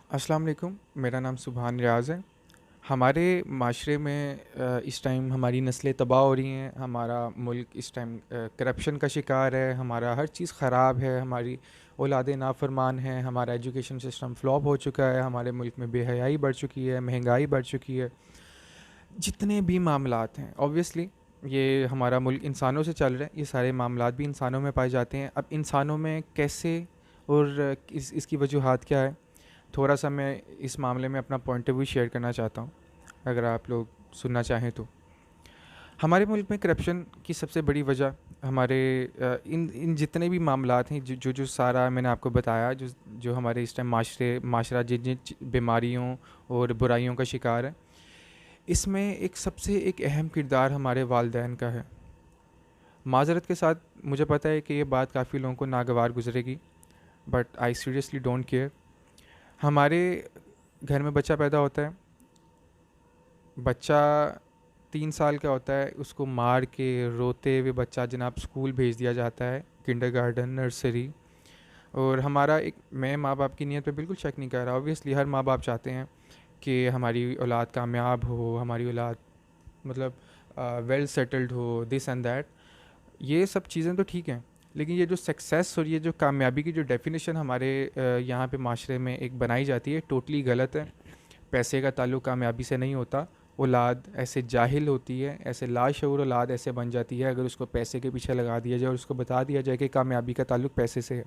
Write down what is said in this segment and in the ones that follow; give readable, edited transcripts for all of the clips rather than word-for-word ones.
अस्सलाम वालेकुम। मेरा नाम सुभान रियाज़ है। हमारे माशरे में इस टाइम हमारी नस्लें तबाह हो रही हैं। हमारा मुल्क इस टाइम करप्शन का शिकार है। हमारा हर चीज़ ख़राब है। हमारी औलादें नाफरमान हैं। हमारा एजुकेशन सिस्टम फ्लॉप हो चुका है। हमारे मुल्क में बेहयाई बढ़ चुकी है, महंगाई बढ़ चुकी है। जितने भी मामलात हैं ऑब्वियसली ये हमारा मुल्क इंसानों से चल रहा है। ये सारे मामलात भी इंसानों में पाए जाते हैं। अब इंसानों में कैसे और इसकी वजूहात क्या है, थोड़ा सा मैं इस मामले में अपना पॉइंट ऑफ व्यू शेयर करना चाहता हूँ, अगर आप लोग सुनना चाहें तो। हमारे मुल्क में करप्शन की सबसे बड़ी वजह हमारे इन इन जितने भी मामलात हैं, जो सारा मैंने आपको बताया, जो जो हमारे इस टाइम माशरा जिन जिन बीमारियों और बुराइयों का शिकार है, इसमें एक अहम किरदार हमारे वालदैन का है। माज़रत के साथ मुझे पता है कि ये बात काफ़ी लोगों को नागवार गुजरेगी, but I seriously don't care. हमारे घर में बच्चा पैदा होता है। बच्चा 3 साल का होता है, उसको मार के रोते हुए बच्चा जनाब स्कूल भेज दिया जाता है, किंडरगार्टन, नर्सरी। और हमारा एक मैं माँ बाप की नीयत पे बिल्कुल शक नहीं कर रहा। ऑब्वियसली हर माँ बाप चाहते हैं कि हमारी औलाद कामयाब हो, हमारी औलाद मतलब वेल सेटल्ड हो, दिस एंड दैट। ये सब चीज़ें तो ठीक हैं, लेकिन ये जो सक्सेस और ये जो कामयाबी की जो डेफिनेशन हमारे यहाँ पे माशरे में एक बनाई जाती है, टोटली गलत है। पैसे का ताल्लुक कामयाबी से नहीं होता। औलाद ऐसे जाहिल होती है, ऐसे लाशऊर औलाद ऐसे बन जाती है अगर उसको पैसे के पीछे लगा दिया जाए और उसको बता दिया जाए कि कामयाबी का ताल्लुक पैसे से है।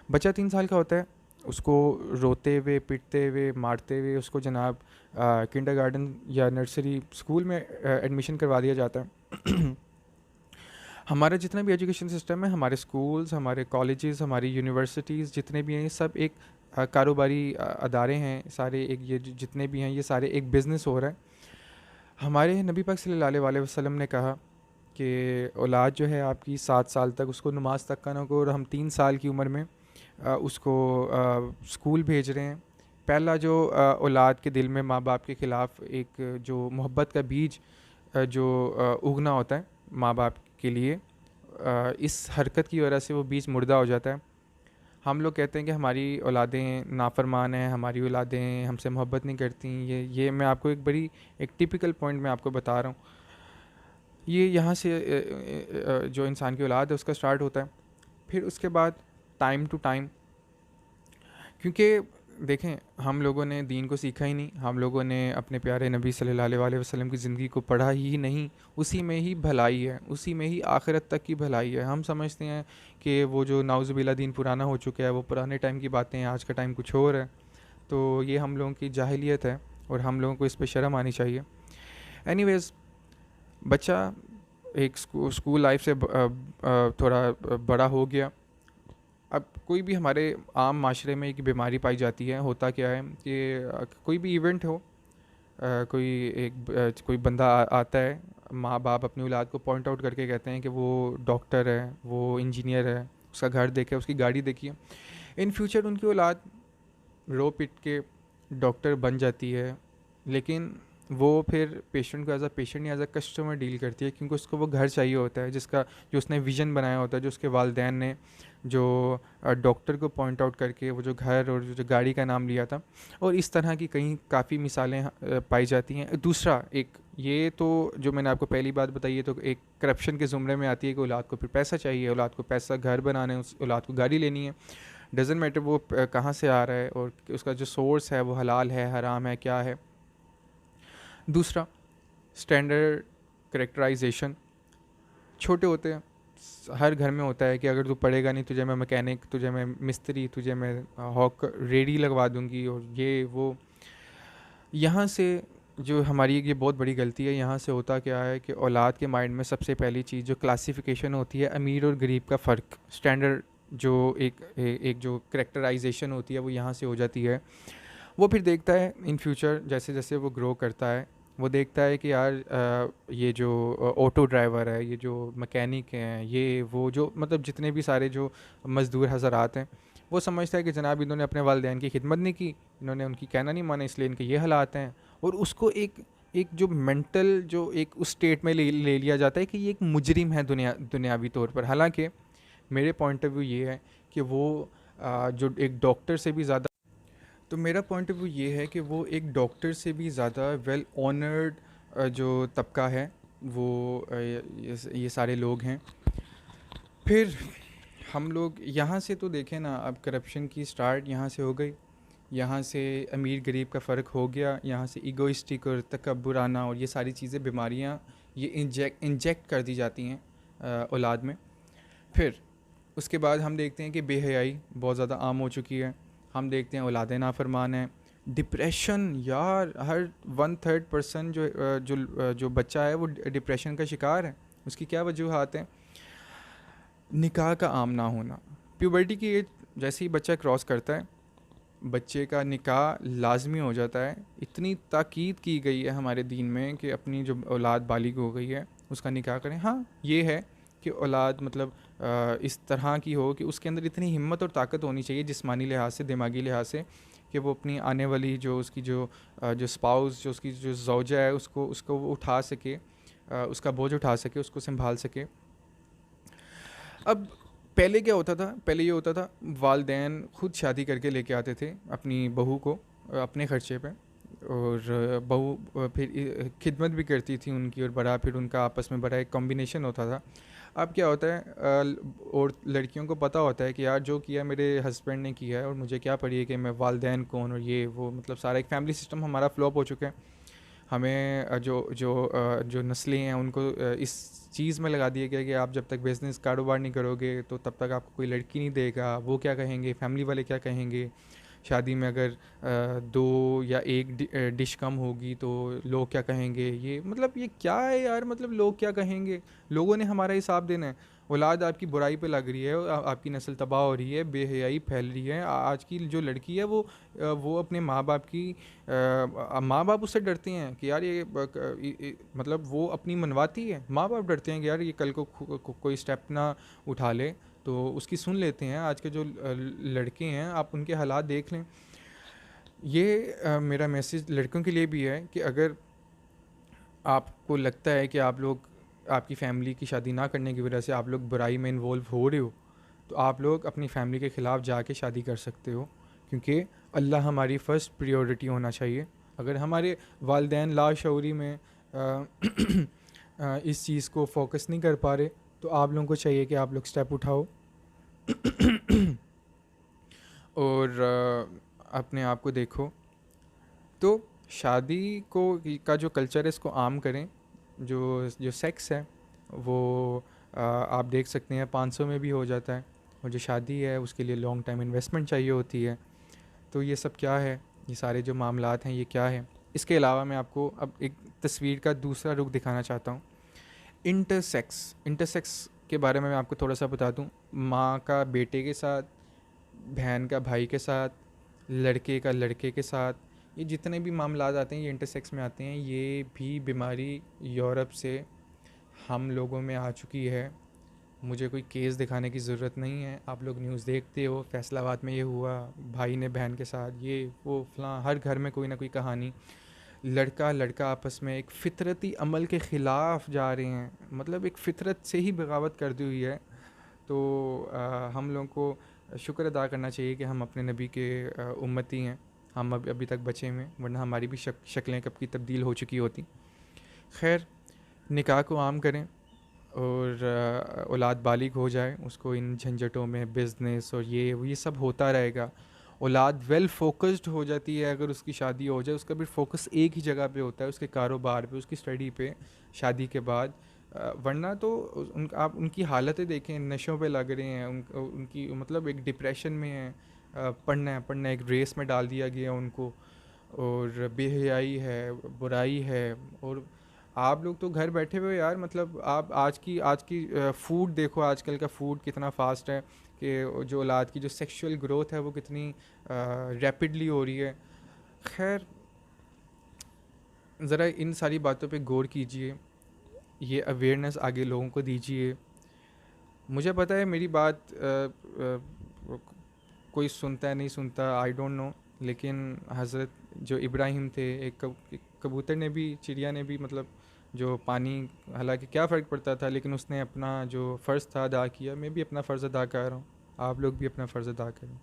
बच्चा 3 साल का होता है, उसको रोते हुए, पिटते हुए, मारते हुए उसको जनाब किंडरगार्टन या नर्सरी स्कूल में एडमिशन करवा दिया जाता है। हमारा जितना भी एजुकेशन सिस्टम है, हमारे स्कूल्स, हमारे कॉलेजेस, हमारी यूनिवर्सिटीज़ जितने भी हैं, ये सब एक कारोबारी अदारे हैं सारे। एक ये जितने भी हैं, ये सारे एक बिज़नेस हो रहा है। हमारे नबी पाक सल्लल्लाहु अलैहि वसल्लम ने कहा कि औलाद जो है आपकी 7 साल तक उसको नमाज तक का ना को, और हम 3 साल की उम्र में उसको स्कूल भेज रहे हैं। पहला जो औलाद के दिल में माँ बाप के ख़िलाफ़ एक जो मोहब्बत का बीज जो उगना होता है माँ बाप के लिए, इस हरकत की वजह से वो बीज मुर्दा हो जाता है। हम लोग कहते हैं कि हमारी औलादें नाफरमान हैं, हमारी औलादें हमसे मोहब्बत नहीं करती। ये मैं आपको एक टिपिकल पॉइंट मैं आपको बता रहा हूँ। ये यहाँ से जो इंसान की औलाद है उसका स्टार्ट होता है। फिर उसके बाद टाइम टू टाइम, क्योंकि देखें हम लोगों ने दीन को सीखा ही नहीं, हम लोगों ने अपने प्यारे नबी सल्लल्लाहु अलैहि वसल्लम की ज़िंदगी को पढ़ा ही नहीं। उसी में ही भलाई है, उसी में ही आखिरत तक की भलाई है। हम समझते हैं कि वो जो नाउज़ुबिल्लाह दीन पुराना हो चुका है, वो पुराने टाइम की बातें हैं, आज का टाइम कुछ और है। तो ये हम लोगों की जाहिलियत है और हम लोगों को इस पे शर्म आनी चाहिए। एनीवेज़, बच्चा एक स्कूल लाइफ से थोड़ा बड़ा हो गया। अब कोई भी हमारे आम माशरे में एक बीमारी पाई जाती है। होता क्या है कि कोई भी इवेंट हो, कोई बंदा आता है, माँ बाप अपनी औलाद को पॉइंट आउट करके कहते हैं कि वो डॉक्टर है, वो इंजीनियर है, उसका घर देखे, उसकी गाड़ी देखिए। इन फ्यूचर उनकी औलाद रो पिट के डॉक्टर बन जाती है, लेकिन वो फिर पेशेंट को एज अ पेशेंट या एज अ कस्टमर डील करती है, क्योंकि उसको वो घर चाहिए होता है जिसका जो उसने विज़न बनाया होता है, जो उसके वालदैन ने जो डॉक्टर को पॉइंट आउट करके वो जो घर और जो गाड़ी का नाम लिया था। और इस तरह की कहीं काफ़ी मिसालें पाई जाती हैं। दूसरा एक ये तो जो मैंने आपको पहली बात बताई है, तो एक करप्शन के ज़ुमरे में आती है कि औलाद को फिर पैसा चाहिए, औलाद को पैसा, घर बनाना है, उस औलाद को गाड़ी लेनी है। डजेंट मैटर वो कहाँ से आ रहा है और उसका जो सोर्स है वो हलाल है, हराम है, क्या है। दूसरा, स्टैंडर्ड करेक्टराइजेशन छोटे होते हैं। हर घर में होता है कि अगर तू पढ़ेगा नहीं, तुझे मैं मैकेनिक, तुझे मैं मिस्त्री, तुझे मैं हॉक रेडी लगवा दूंगी, और ये वो। यहाँ से जो हमारी ये बहुत बड़ी गलती है। यहाँ से होता क्या है कि औलाद के माइंड में सबसे पहली चीज़ जो क्लासिफिकेशन होती है, अमीर और गरीब का फ़र्क, स्टैंडर्ड जो एक जो करेक्टराइजेशन होती है वो यहाँ से हो जाती है। वो फिर देखता है इन फ्यूचर, जैसे जैसे वो ग्रो करता है, वो देखता है कि यार ये जो ऑटो ड्राइवर है, ये जो मैकेनिक हैं, ये वो जो मतलब जितने भी सारे जो मज़दूर हज़रात हैं, वो समझता है कि जनाब इन्होंने अपने वालिदैन की खिदमत नहीं की, इन्होंने उनकी कहना नहीं माना, इसलिए इनके ये हालात हैं। और उसको एक एक जो मेंटल जो एक उस स्टेट में ले लिया जाता है कि ये एक मुजरिम है दुनियावी तौर पर। हालांकि मेरे पॉइंट ऑफ व्यू ये है कि वो जो एक डॉक्टर से भी ज़्यादा तो मेरा पॉइंट ऑफ व्यू ये है कि वो एक डॉक्टर से भी ज़्यादा वेल ऑनर्ड जो तबका है वो ये सारे लोग हैं। फिर हम लोग यहाँ से तो देखें ना, अब करप्शन की स्टार्ट यहाँ से हो गई। यहाँ से अमीर गरीब का फ़र्क हो गया, यहाँ से ईगोइस्टिक और तकब्बुराना और ये सारी चीज़ें, बीमारियाँ ये इंजेक्ट कर दी जाती हैं औलाद में। फिर उसके बाद हम देखते हैं कि बेहयाई बहुत ज़्यादा आम हो चुकी है। हम देखते हैं औलादें नाफरमान हैं। डिप्रेशन यार, हर 1/3 जो बच्चा है वो डिप्रेशन का शिकार है। उसकी क्या वजूहत हैं? निकाह का आम ना होना। प्यूबर्टी की एज जैसे ही बच्चा क्रॉस करता है, बच्चे का निकाह लाजमी हो जाता है। इतनी ताकीद की गई है हमारे दीन में कि अपनी जो औलाद बालिग हो गई है उसका निकाह करें। हाँ, ये है कि औलाद मतलब इस तरह की हो कि उसके अंदर इतनी हिम्मत और ताकत होनी चाहिए जिस्मानी लिहाज से, दिमागी लिहाज से, कि वो अपनी आने वाली जो उसकी जो स्पाउस, जो उसकी जो ज़ौजा है, उसको वो उठा सके, उसका बोझ उठा सके, उसको संभाल सके। अब पहले क्या होता था? पहले ये होता था वालदैन ख़ुद शादी करके लेके आते थे अपनी बहू को अपने ख़र्चे पे, और बहू फिर खिदमत भी करती थी उनकी, और बड़ा फिर उनका आपस में बड़ा एक कॉम्बिनेशन होता था। अब क्या होता है, और लड़कियों को पता होता है कि यार जो किया मेरे हस्बैंड ने किया है और मुझे क्या पड़ी है कि मैं वालदैन कौन और ये वो, मतलब सारा एक फैमिली सिस्टम हमारा फ्लॉप हो चुका है। हमें जो नस्लें हैं उनको इस चीज़ में लगा दिया गया कि आप जब तक बिज़नेस कारोबार नहीं करोगे तो तब तक आपको कोई लड़की नहीं देगा। वो क्या कहेंगे, फैमिली वाले क्या कहेंगे, शादी में अगर 2 या 1 डिश कम होगी तो लोग क्या कहेंगे। ये मतलब ये क्या है यार, मतलब लोग क्या कहेंगे? लोगों ने हमारा हिसाब देना है। औलाद आपकी बुराई पे लग रही है, आपकी नस्ल तबाह हो रही है, बेहयाई फैल रही है। आज की जो लड़की है वो अपने माँ बाप की, माँ बाप उससे डरते हैं कि यार मतलब वो अपनी मनवाती है। माँ बाप डरते हैं कि यार ये कल को कोई स्टेप ना उठा ले तो उसकी सुन लेते हैं। आज के जो लड़के हैं, आप उनके हालात देख लें। ये मेरा मैसेज लड़कों के लिए भी है कि अगर आपको लगता है कि आप लोग, आपकी फ़ैमिली की शादी ना करने की वजह से आप लोग बुराई में इन्वॉल्व हो रहे हो, तो आप लोग अपनी फ़ैमिली के ख़िलाफ़ जाके शादी कर सकते हो, क्योंकि अल्लाह हमारी फ़र्स्ट प्रायोरिटी होना चाहिए। अगर हमारे वालिदैन लाशऊरी में इस चीज़ को फोकस नहीं कर पा रहे, तो आप लोगों को चाहिए कि आप लोग स्टेप उठाओ और अपने आप को देखो। तो शादी का जो कल्चर है इसको आम करें। जो जो सेक्स है वो आप देख सकते हैं 500 में भी हो जाता है, और जो शादी है उसके लिए लॉन्ग टाइम इन्वेस्टमेंट चाहिए होती है। तो ये सब क्या है, ये सारे जो मामलात हैं ये क्या है? इसके अलावा मैं आपको अब एक तस्वीर का दूसरा रुख दिखाना चाहता हूँ। इंटरसेक्स के बारे में मैं आपको थोड़ा सा बता दूँ। माँ का बेटे के साथ, बहन का भाई के साथ, लड़के का लड़के के साथ, ये जितने भी मामलात आते हैं ये इंटरसेक्स में आते हैं। ये भी बीमारी यूरोप से हम लोगों में आ चुकी है। मुझे कोई केस दिखाने की ज़रूरत नहीं है। आप लोग न्यूज़ देखते हो, फैसलाबाद में ये हुआ, भाई ने बहन के साथ, ये वो फलां, हर घर में कोई ना कोई कहानी। लड़का लड़का आपस में एक फ़ितरती अमल के ख़िलाफ़ जा रहे हैं, मतलब एक फ़ितरत से ही बगावत कर दी हुई है। तो हम लोगों को शुक्र अदा करना चाहिए कि हम अपने नबी के उम्मती हैं। हम अभी तक बचे हुए हैं, वरना हमारी भी शक्लें कब की तब्दील हो चुकी होती। खैर, निकाह को आम करें और औलाद बालिग हो जाए, उसको इन झंझटों में बिज़नेस और ये सब होता रहेगा। औलाद वेल फोकस्ड हो जाती है अगर उसकी शादी हो जाए, उसका भी फोकस एक ही जगह पे होता है, उसके कारोबार पे, उसकी स्टडी पे, शादी के बाद। वरना तो आप उनकी हालतें देखें, नशों पे लग रहे हैं, उनकी मतलब एक डिप्रेशन में है। पढ़ना एक रेस में डाल दिया गया उनको, और बेहयाई है, बुराई है। और आप लोग तो घर बैठे हुए यार, मतलब आप आज की फ़ूड देखो, आजकल का फ़ूड कितना फास्ट है कि जो औलाद की जो सेक्सुअल ग्रोथ है वो कितनी रैपिडली हो रही है। खैर, ज़रा इन सारी बातों पे गौर कीजिए, ये अवेयरनेस आगे लोगों को दीजिए। मुझे पता है मेरी बात कोई सुनता है नहीं सुनता, आई डोंट नो, लेकिन हज़रत जो इब्राहिम थे, एक कबूतर ने भी, चिड़िया ने भी, मतलब जो पानी, हालांकि क्या फ़र्क पड़ता था, लेकिन उसने अपना जो फ़र्ज़ था अदा किया। मैं भी अपना फ़र्ज़ अदा कर रहा हूँ, आप लोग भी अपना फ़र्ज़ अदा करें।